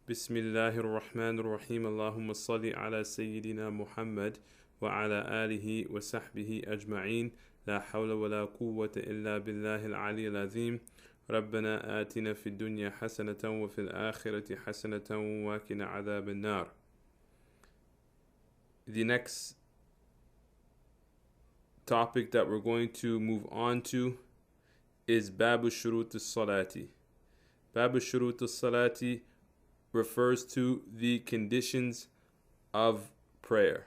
بسم الله الرحمن الرحيم اللهم صل على سيدنا محمد وعلى آله وصحبه أجمعين لا حول ولا قوة إلا بالله العلي العظيم ربنا آتنا في الدنيا حسنة وفي الآخرة حسنة وقنا عذاب النار. The next topic that we're going to move on to is Babu Shurut al-Salati. Babu Shurut al-Salati refers to the conditions of prayer.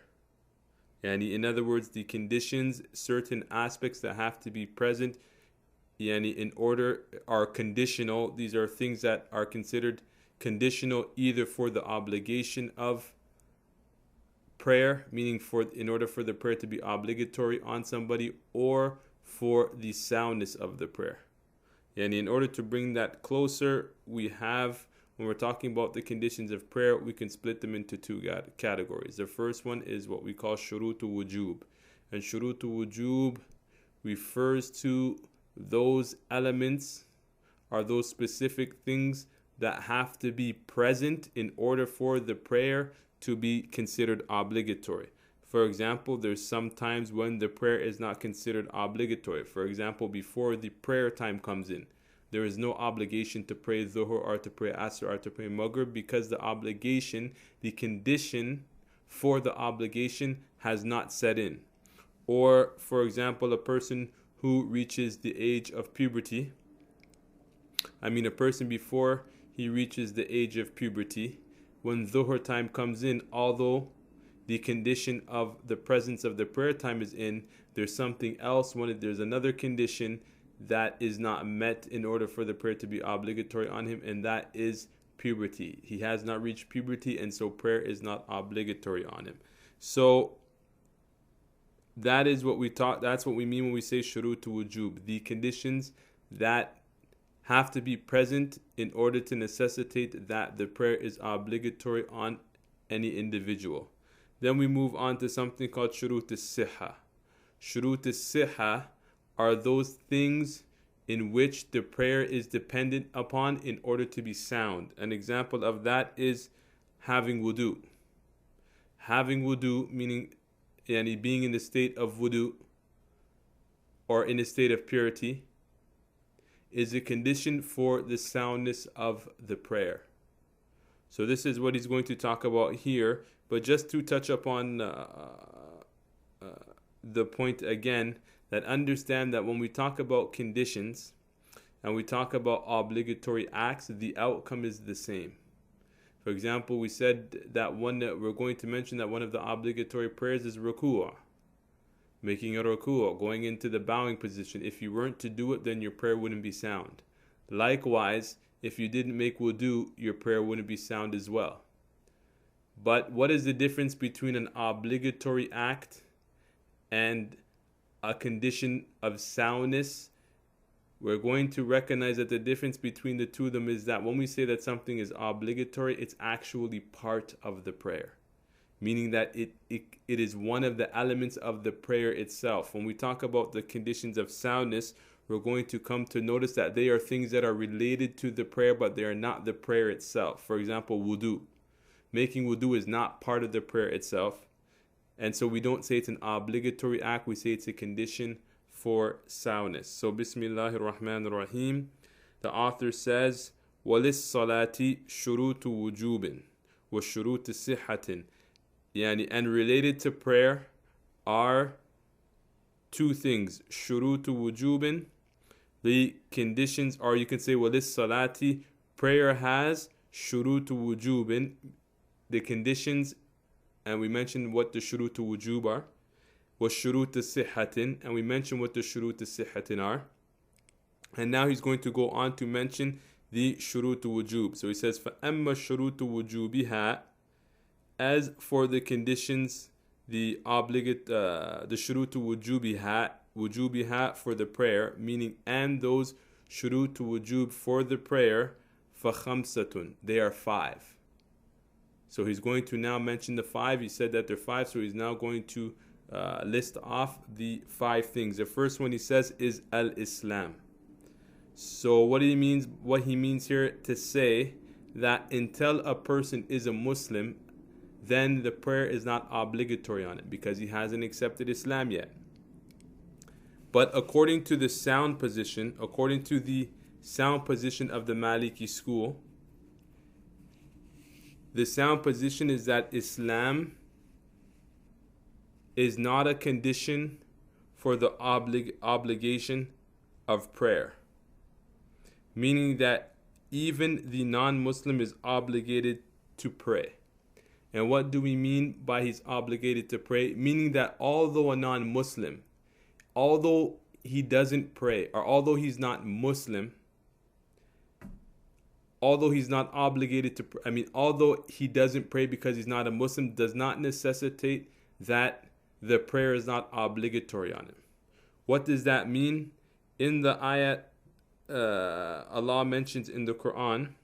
Yani, in other words, the conditions, certain aspects that have to be present, yani, in order are conditional. These are things that are considered conditional either for the obligation of prayer, meaning in order for the prayer to be obligatory on somebody, or for the soundness of the prayer. Yani, in order to bring that closer, we have, when we're talking about the conditions of prayer, we can split them into two categories. The first one is what we call shurutu wujub. And shurutu wujub refers to those elements or those specific things that have to be present in order for the prayer to be considered obligatory. For example, there's some times when the prayer is not considered obligatory. For example, before the prayer time comes in, there is no obligation to pray Dhuhr or to pray Asr or to pray Maghrib, because the obligation, the condition for the obligation has not set in. Or, for example, a person who reaches the age of puberty, a person before he reaches the age of puberty, when Dhuhr time comes in, although the condition of the presence of the prayer time is in, there's something else, there's another condition that is not met in order for the prayer to be obligatory on him, and that is puberty. He has not reached puberty, and so prayer is not obligatory on him. So that is what we taught. That's what we mean when we say shurutu wujub, the conditions that have to be present in order to necessitate that the prayer is obligatory on any individual. Then we move on to something called shurut al-sihha. Shurut al-sihha are those things in which the prayer is dependent upon in order to be sound. An example of that is having wudu. Having wudu, meaning being in the state of wudu or in a state of purity, is a condition for the soundness of the prayer. So this is what he's going to talk about here. But just to touch upon the point again, that understand that when we talk about conditions and we talk about obligatory acts, the outcome is the same. For example, we said that we're going to mention that one of the obligatory prayers is ruku', making a ruku', going into the bowing position. If you weren't to do it, then your prayer wouldn't be sound. Likewise, if you didn't make wudu, your prayer wouldn't be sound as well. But what is the difference between an obligatory act and a condition of soundness? We're going to recognize that the difference between the two of them is that when we say that something is obligatory, it's actually part of the prayer, meaning that it is one of the elements of the prayer itself. When we talk about the conditions of soundness, we're going to come to notice that they are things that are related to the prayer, but they are not the prayer itself. For example, wudu. Making wudu is not part of the prayer itself. And so we don't say it's an obligatory act, we say it's a condition for soundness. So Bismillahir Rahmanir Rahim. The author says, Walis salati shurutu wujubin wa shurutu sihatin. And related to prayer are two things. Shurutu wujubin, the conditions, or you can say Walis salati, prayer has shurutu wujubin, the conditions. And we mentioned what the shurutu wujub are. Was shurutu sihatin. And we mentioned what the shurutu sihatin are. And now he's going to go on to mention the shurutu wujub. So he says, فَأَمَّا shurutu wujubiha. As for the conditions, the shurutu wujubiha for the prayer, meaning and those shurutu wujub for the prayer, فَخَمْسَةٌ. They are 5. So he's going to now mention the 5. He said that they're 5, so he's now going to list off the 5 things. The first one he says is Al-Islam. So what he means here to say that until a person is a Muslim, then the prayer is not obligatory on it because he hasn't accepted Islam yet. But according to the sound position of the Maliki school, the sound position is that Islam is not a condition for the obligation of prayer. Meaning that even the non-Muslim is obligated to pray. And what do we mean by he's obligated to pray? Meaning that although a non-Muslim, although he doesn't pray, or although he's not Muslim, although he's not obligated to, although he doesn't pray because he's not a Muslim, does not necessitate that the prayer is not obligatory on him. What does that mean? In the ayat, Allah mentions in the Quran,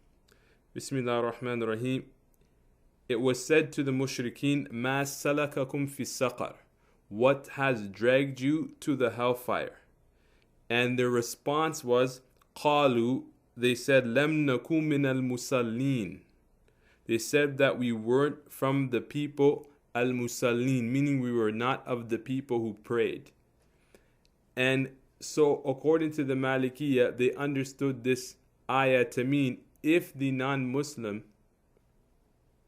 Bismillah ar-Rahman ar-Rahim, it was said to the mushrikeen, Ma salakakum fi saqar, what has dragged you to the hellfire? And their response was, Qalu, they said, Lam nakum min al-musallin. They said that we weren't from the people al-musallin, meaning we were not of the people who prayed. And so according to the Malikiyah, they understood this ayah to mean if the non-Muslim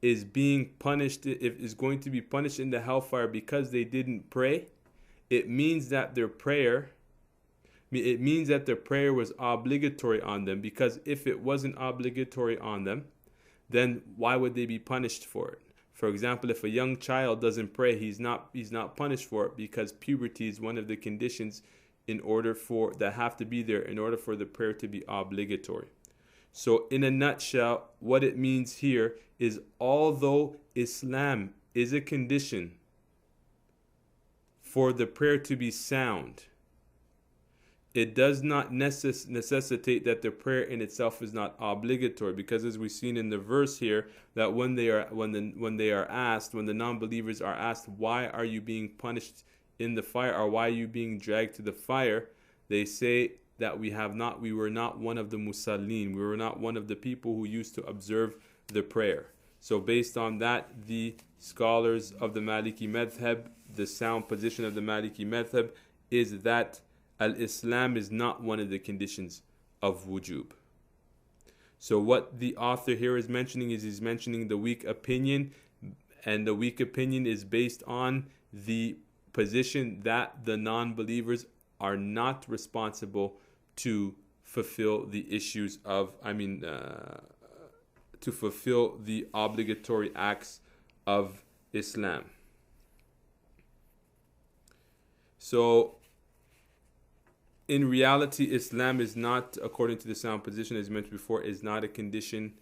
is being punished, if is going to be punished in the hellfire because they didn't pray, it means that their prayer was obligatory on them, because if it wasn't obligatory on them, then why would they be punished for it? For example, if a young child doesn't pray, he's not punished for it because puberty is one of the conditions that have to be there in order for the prayer to be obligatory. So in a nutshell, what it means here is although Islam is a condition for the prayer to be sound, it does not necessitate that the prayer in itself is not obligatory, because as we've seen in the verse here, that when the non-believers are asked, why are you being punished in the fire, or why are you being dragged to the fire, they say that we were not one of the musallin, we were not one of the people who used to observe the prayer. So based on that, the scholars of the Maliki madhab, the sound position of the Maliki madhab, is that Al-Islam is not one of the conditions of wujub. So what the author here is mentioning is he's mentioning the weak opinion, and the weak opinion is based on the position that the non-believers are not responsible to fulfill the issues of, to fulfill the obligatory acts of Islam. So in reality, Islam is not, according to the sound position as mentioned before, is not a condition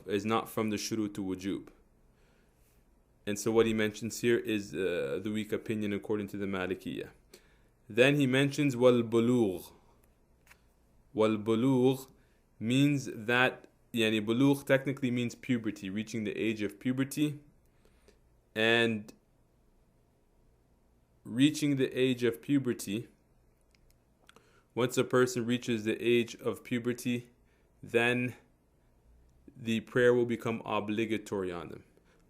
is not from the shurut to wujub. And so what he mentions here is the weak opinion according to the Malikiyah. Then he mentions wal bulugh. Wal bulugh means that, bulugh technically means puberty, reaching the age of puberty. And reaching the age of puberty, once a person reaches the age of puberty, then the prayer will become obligatory on them.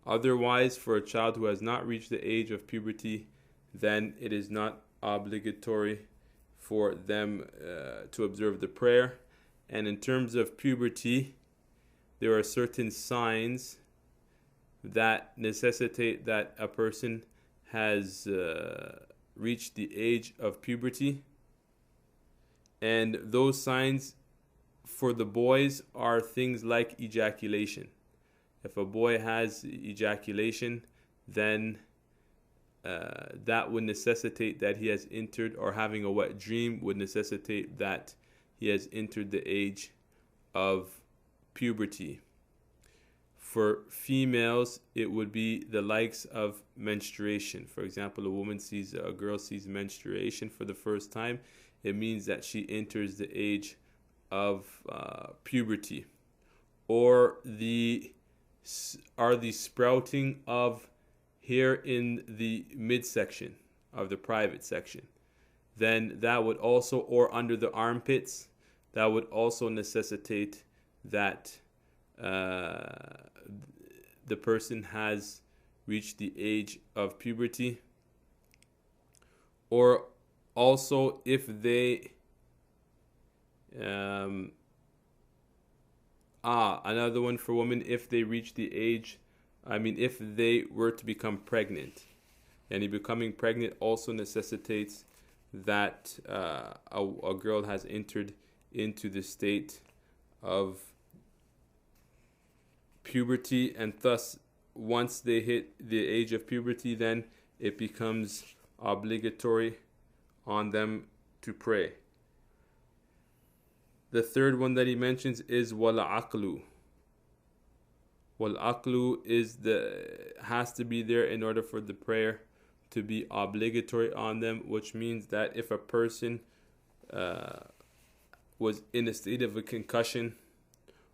Otherwise, for a child who has not reached the age of puberty, then it is not obligatory for them to observe the prayer. And in terms of puberty, there are certain signs that necessitate that a person has reached the age of puberty. And those signs for the boys are things like ejaculation. If a boy has ejaculation, then that would necessitate that he has entered, or having a wet dream would necessitate that he has entered the age of puberty. For females, it would be the likes of menstruation. For example, a girl sees menstruation for the first time, it means that she enters the age of puberty. Or the sprouting of hair in the midsection of the private section. Then that would also, or under the armpits, that would also necessitate that the person has reached the age of puberty, or also if they another one for women, if they reach the age, if they were to become pregnant, and becoming pregnant also necessitates that a girl has entered into the state of puberty, and thus once they hit the age of puberty, then it becomes obligatory on them to pray. The third one that he mentions is wal aqlu. Wal aqlu has to be there in order for the prayer to be obligatory on them, which means that if a person was in a state of a concussion,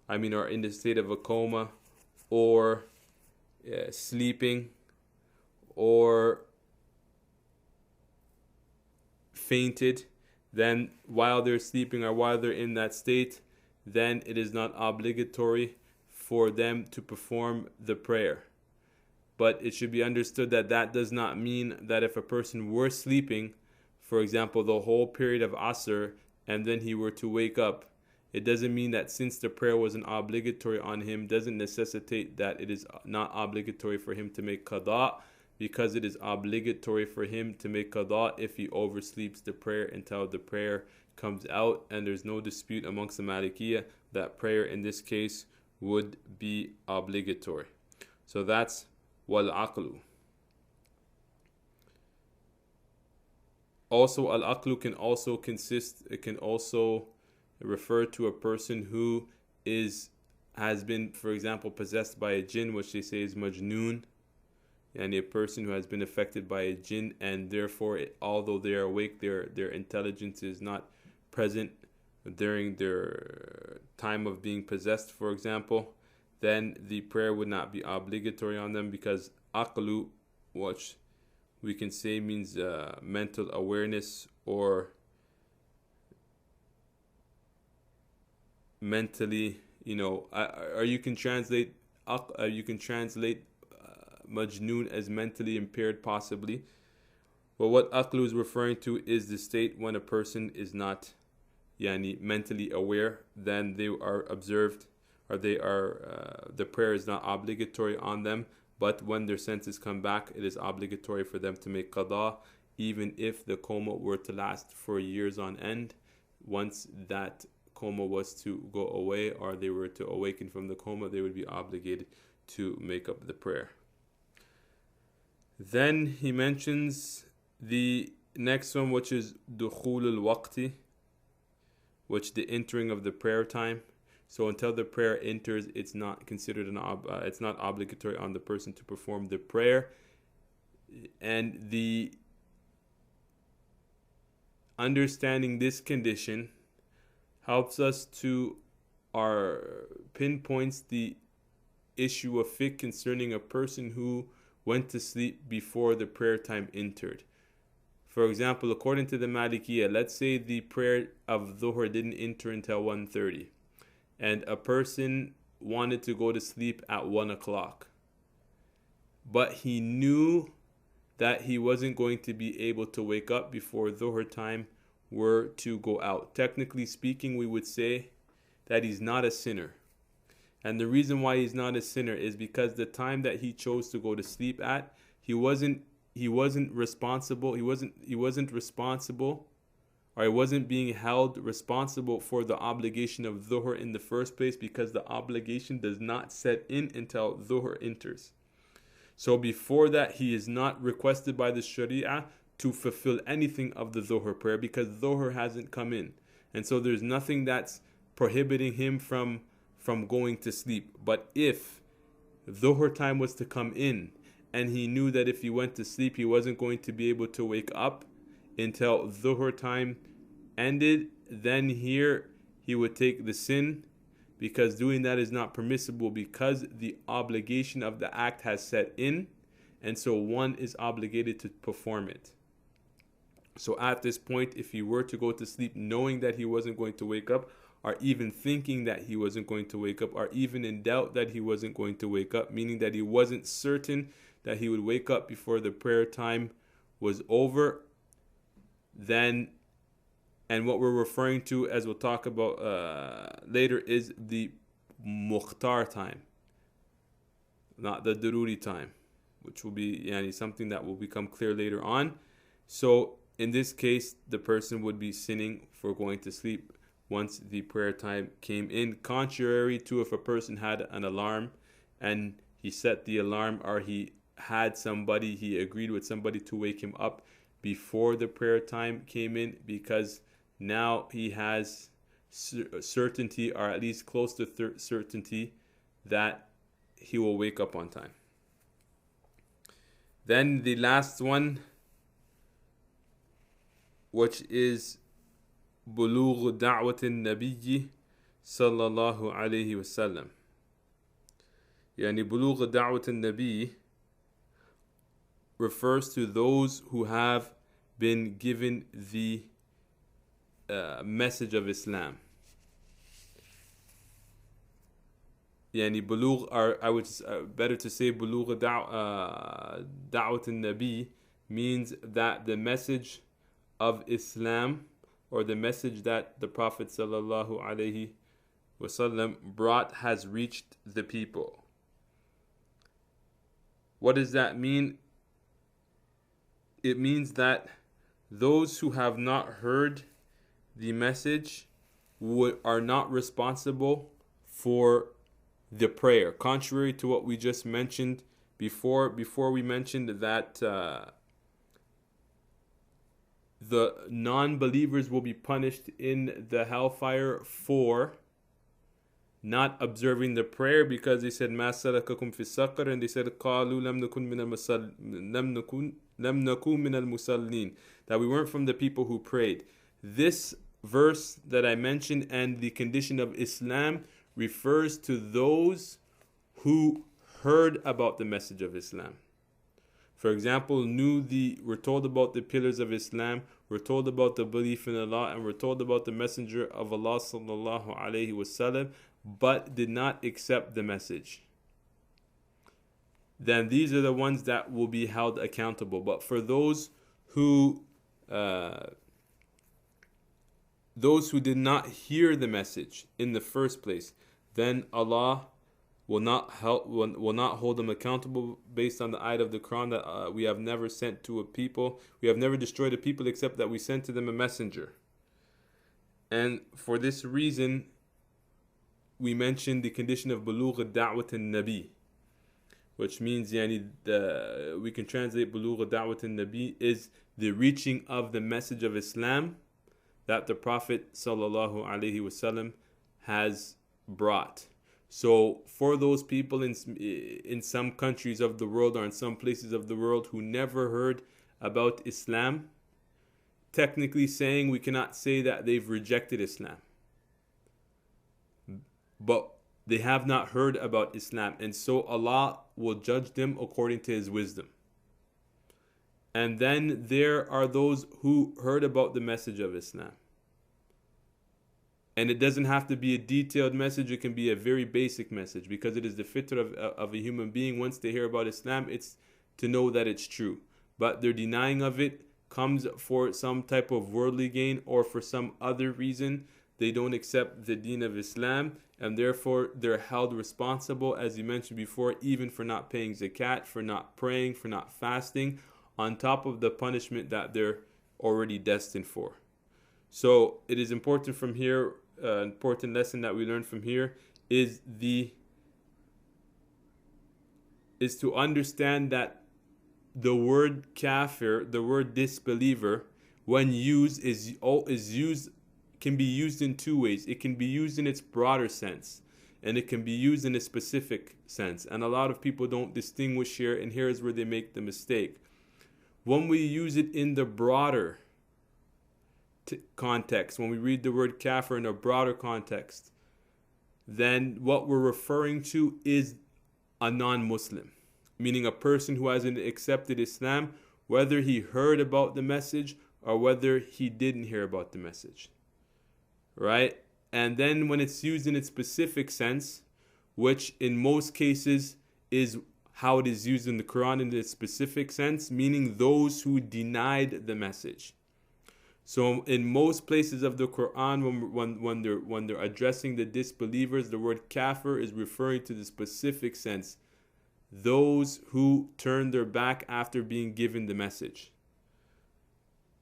or in the state of a coma, or sleeping, or fainted, then while they're sleeping or while they're in that state, then it is not obligatory for them to perform the prayer. But it should be understood that that does not mean that if a person were sleeping, for example, the whole period of Asr, and then he were to wake up, it doesn't mean that since the prayer wasn't obligatory on him, doesn't necessitate that it is not obligatory for him to make qada, because it is obligatory for him to make qada if he oversleeps the prayer until the prayer comes out. And there's no dispute amongst the Malikiyah that prayer in this case would be obligatory. So that's wal aqlu. Also, al aqlu can also refer to a person who has been, for example, possessed by a jinn, which they say is majnoon, and a person who has been affected by a jinn, and therefore, although they are awake, their intelligence is not present during their time of being possessed, for example, then the prayer would not be obligatory on them, because aqlu, which we can say means mental awareness, or mentally, or you can translate majnoon as mentally impaired, possibly. But what aqlu is referring to is the state when a person is not mentally aware, then they are observed, or the prayer is not obligatory on them. But when their senses come back, it is obligatory for them to make qada, even if the coma were to last for years on end. Once that coma was to go away, or they were to awaken from the coma, they would be obligated to make up the prayer. Then he mentions the next one, which is dukhul al-waqti, which the entering of the prayer time. So until the prayer enters, it's not considered it's not obligatory on the person to perform the prayer. And the understanding this condition helps us to pinpoints the issue of fiqh concerning a person who went to sleep before the prayer time entered. For example, according to the Malikiyah, let's say the prayer of Dhuhr didn't enter until 1:30, and a person wanted to go to sleep at 1 o'clock, but he knew that he wasn't going to be able to wake up before Dhuhr time were to go out. Technically speaking, we would say that he's not a sinner. And the reason why he's not a sinner is because the time that he chose to go to sleep at, he wasn't responsible, or he wasn't being held responsible for the obligation of Dhuhr in the first place, because the obligation does not set in until Dhuhr enters. So before that, he is not requested by the Sharia to fulfill anything of the Dhuhr prayer, because Dhuhr hasn't come in. And so there's nothing that's prohibiting him from going to sleep. But if Dhuhr time was to come in, and he knew that if he went to sleep, he wasn't going to be able to wake up until Dhuhr time ended, then here he would take the sin, because doing that is not permissible, because the obligation of the act has set in, and so one is obligated to perform it. So at this point, if he were to go to sleep knowing that he wasn't going to wake up, are even thinking that he wasn't going to wake up, are even in doubt that he wasn't going to wake up, meaning that he wasn't certain that he would wake up before the prayer time was over, then, and what we're referring to, as we'll talk about later, is the mukhtar time, not the daruri time, which will be something that will become clear later on. So in this case, the person would be sinning for going to sleep once the prayer time came in, contrary to if a person had an alarm and he set the alarm, or he agreed with somebody to wake him up before the prayer time came in, because now he has certainty, or at least close to certainty, that he will wake up on time. Then the last one, which is بلوغ دعوة النبي صلى الله عليه وسلم. بلوغ دعوة النبي refers to those who have been given the message of Islam. بلوغ, or I would better to say بلوغ دعوة النبي means that the message of Islam, or the message that the Prophet sallallahu alaihi wasallam brought, has reached the people. What does that mean? It means that those who have not heard the message are not responsible for the prayer, contrary to what we just mentioned before we mentioned that the non-believers will be punished in the hellfire for not observing the prayer, because they said مَا سَلَكَكُمْ فِي السَّقَرِ, and they said قَالُوا لَمْ نَكُنْ مِنَ الْمُصَلِّينَ, that we weren't from the people who prayed. This verse that I mentioned and the condition of Islam refers to those who heard about the message of Islam. For example, we're told about the pillars of Islam, we're told about the belief in Allah, and we're told about the Messenger of Allah sallallahu alaihi wasallam, but did not accept the message. Then these are the ones that will be held accountable. But for those who did not hear the message in the first place, then Allah will not hold them accountable, based on the ayat of the Quran that we have never sent to a people, we have never destroyed a people except that we sent to them a messenger. And for this reason, we mentioned the condition of bulugh ad-da'wat an-nabi, which means we can translate bulugh ad-da'wat an-nabi is the reaching of the message of Islam that the Prophet sallallahu alaihi wasallam has brought. So for those people in some countries of the world, or in some places of the world, who never heard about Islam, technically saying, we cannot say that they've rejected Islam, but they have not heard about Islam, and so Allah will judge them according to His wisdom. And then there are those who heard about the message of Islam. And it doesn't have to be a detailed message, it can be a very basic message, because it is the fitrah of a human being. Once they hear about Islam, it's to know that it's true. But their denying of it comes for some type of worldly gain, or for some other reason. They don't accept the deen of Islam, and therefore they're held responsible, as you mentioned before, even for not paying zakat, for not praying, for not fasting, on top of the punishment that they're already destined for. So it is important from here, important lesson that we learn from here is to understand that the word kafir, the word disbeliever, when used can be used in two ways. It can be used in its broader sense, and it can be used in a specific sense. And a lot of people don't distinguish here, and here is where they make the mistake. When we use it in the broader context, when we read the word kafir in a broader context, then what we're referring to is a non-Muslim, meaning a person who hasn't accepted Islam, whether he heard about the message or whether he didn't hear about the message, right? And then when it's used in its specific sense, which in most cases is how it is used in the Quran in its specific sense, meaning those who denied the message. So in most places of the Quran, when they're addressing the disbelievers, the word kafir is referring to the specific sense, those who turn their back after being given the message.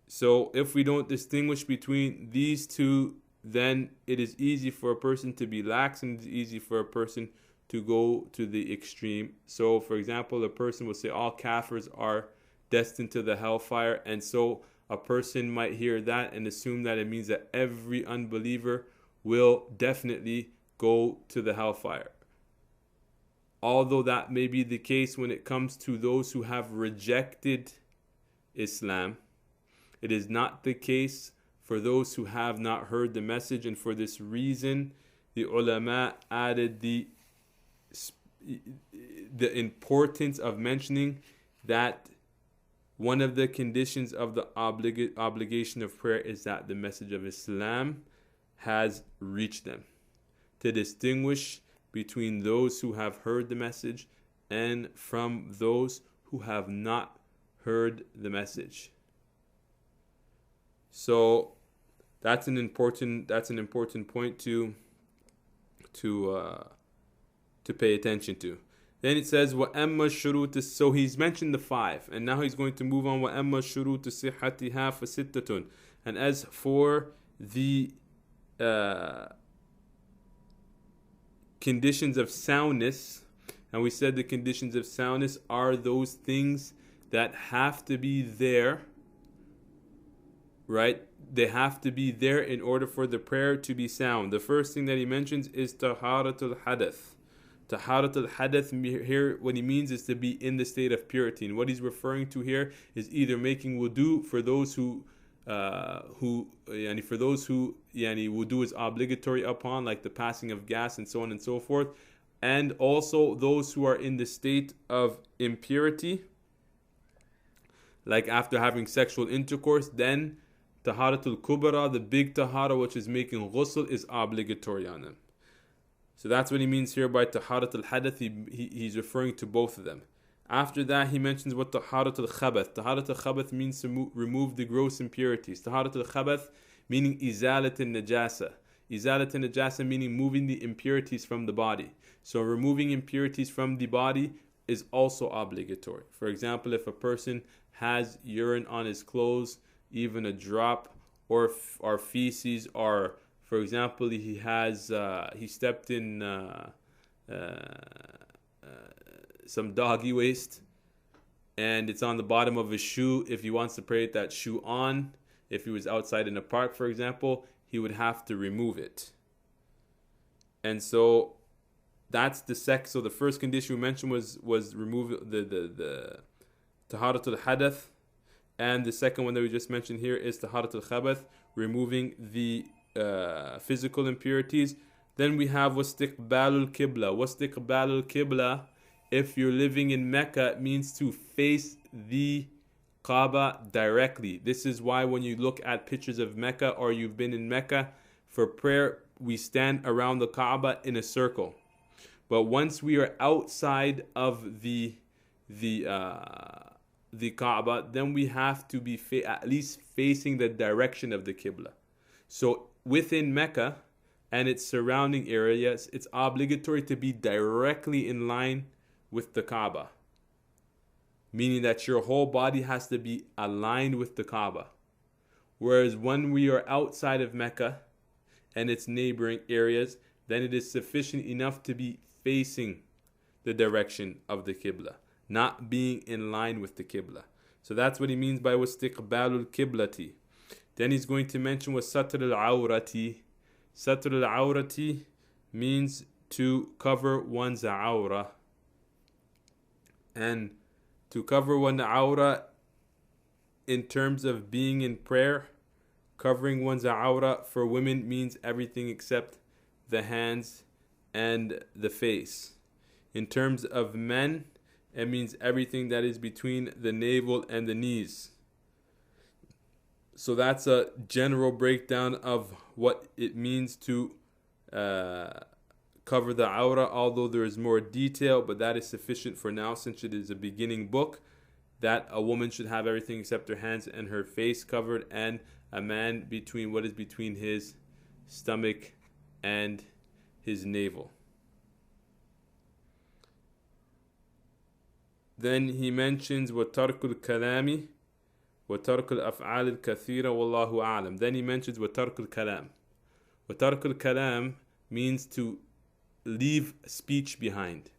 So if we don't distinguish between these two, then it is easy for a person to be lax, and it's easy for a person to go to the extreme. So for example, a person will say all kafirs are destined to the hellfire, and so a person might hear that and assume that it means that every unbeliever will definitely go to the hellfire. Although that may be the case when it comes to those who have rejected Islam, it is not the case for those who have not heard the message, and for this reason the ulama added the importance of mentioning that one of the conditions of the obligation of prayer is that the message of Islam has reached them, to distinguish between those who have heard the message and from those who have not heard the message. So that's an important point to pay attention to. Then it says وَأَمَّا الشُّرُوطُ. So he's mentioned the 5, and now he's going to move on. وَأَمَّا الشُّرُوطُ صِحَّتِهَا فَسِتَّةٌ. And as for the conditions of soundness, and we said the conditions of soundness are those things that have to be there, right? They have to be there in order for the prayer to be sound. The first thing that he mentions is taharatul hadath. Taharatul hadath here, what he means is to be in the state of purity. And what he's referring to here is either making wudu for those who wudu is obligatory upon, like the passing of gas and so on and so forth, and also those who are in the state of impurity, like after having sexual intercourse, then taharatul kubra, the big tahara, which is making ghusl, is obligatory on them. So that's what he means here by taharatul hadath. He's referring to both of them. After that, he mentions what taharatul khabath. Taharatul khabath means to remove the gross impurities. Taharatul khabath meaning izalatul najasa. Izalatul najasa meaning moving the impurities from the body. So removing impurities from the body is also obligatory. For example, if a person has urine on his clothes, even a drop, or feces, or for example, he stepped in some doggy waste and it's on the bottom of his shoe. If he wants to pray with that shoe on, if he was outside in a park, for example, he would have to remove it. And so that's the So the first condition we mentioned was remove the taharatul hadath, and the second one that we just mentioned here is taharatul khabath, removing the physical impurities. Then we have wastiqbalul qibla. Wastiqbalul qibla, if you're living in Mecca, it means to face the Kaaba directly. This is why when you look at pictures of Mecca, or you've been in Mecca for prayer, we stand around the Kaaba in a circle. But once we are outside of the Kaaba, then we have to be at least facing the direction of the Qibla. So within Mecca and its surrounding areas, it's obligatory to be directly in line with the Kaaba, meaning that your whole body has to be aligned with the Kaaba. Whereas when we are outside of Mecca and its neighboring areas, then it is sufficient enough to be facing the direction of the Qibla, not being in line with the Qibla. So that's what he means by wastiqbalul qiblati. Then he's going to mention was satr al-awrati. Satr al-awrati means to cover one's awra. And to cover one's awra in terms of being in prayer, covering one's awra for women means everything except the hands and the face. In terms of men, it means everything that is between the navel and the knees. So that's a general breakdown of what it means to cover the awrah, although there is more detail, but that is sufficient for now since it is a beginning book, that a woman should have everything except her hands and her face covered, and a man between what is between his stomach and his navel. Then he mentions وَتَرْكُ الْكَلَامِ وَتَرْكُ الْأَفْعَالِ الْكَثِيرَ وَاللَّهُ أَعْلَمُ. Then he mentions وَتَرْكُ الْكَلَامِ. وَتَرْكُ الْكَلَامِ means to leave speech behind.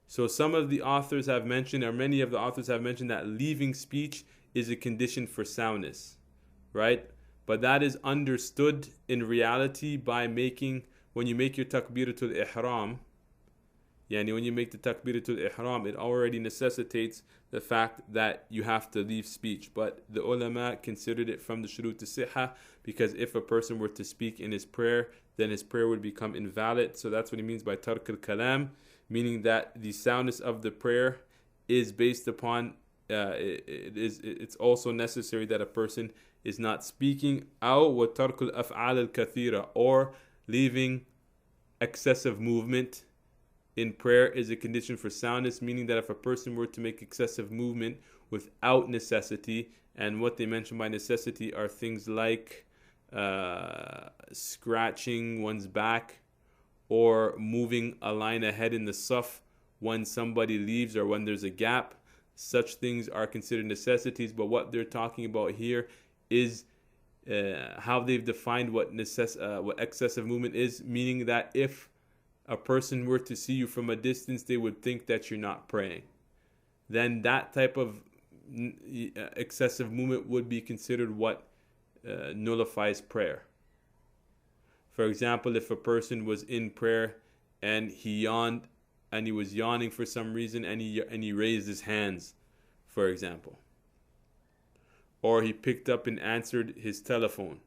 So some of the authors have mentioned, or many of the authors have mentioned, that leaving speech is a condition for soundness, right? But that is understood in reality by making, when you make your takbiratul ihram, when you make the takbiratul ihram, it already necessitates the fact that you have to leave speech. But the ulama considered it from the shurut as-sihha, because if a person were to speak in his prayer, then his prayer would become invalid. So that's what he means by tark al-kalam, meaning that the soundness of the prayer is based upon, it's also necessary that a person is not speaking, أو وترك الأفعال الكثيرة, or leaving excessive movement in prayer is a condition for soundness, meaning that if a person were to make excessive movement without necessity, and what they mention by necessity are things like scratching one's back or moving a line ahead in the saf when somebody leaves or when there's a gap, such things are considered necessities. But what they're talking about here is how they've defined what excessive movement is, meaning that if a person were to see you from a distance, they would think that you're not praying. Then that type of excessive movement would be considered what nullifies prayer. For example, if a person was in prayer and he yawned, and he was yawning for some reason, and he raised his hands, for example, or he picked up and answered his telephone,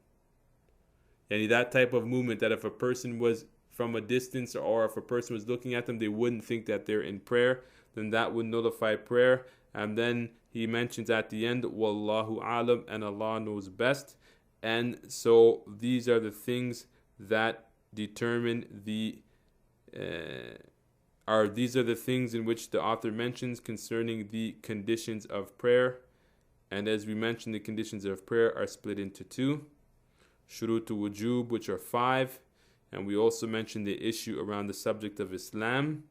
and that type of movement, that if a person was from a distance or if a person was looking at them, they wouldn't think that they're in prayer, then that would nullify prayer. And then he mentions at the end, Wallahu alam, and Allah knows best. And so these are the things that determine these are the things in which the author mentions concerning the conditions of prayer. And as we mentioned, the conditions of prayer are split into two: shurutu wujub, which are 5, and we also mentioned the issue around the subject of Islam,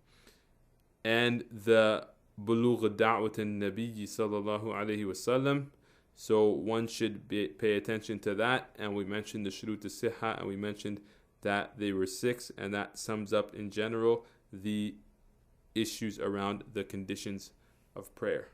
and the bulugh da'wat an-nabi sallallahu alayhi wasallam. So one should pay attention to that. And we mentioned the shurut as-sihha, and we mentioned that they were 6, and that sums up in general the issues around the conditions of prayer.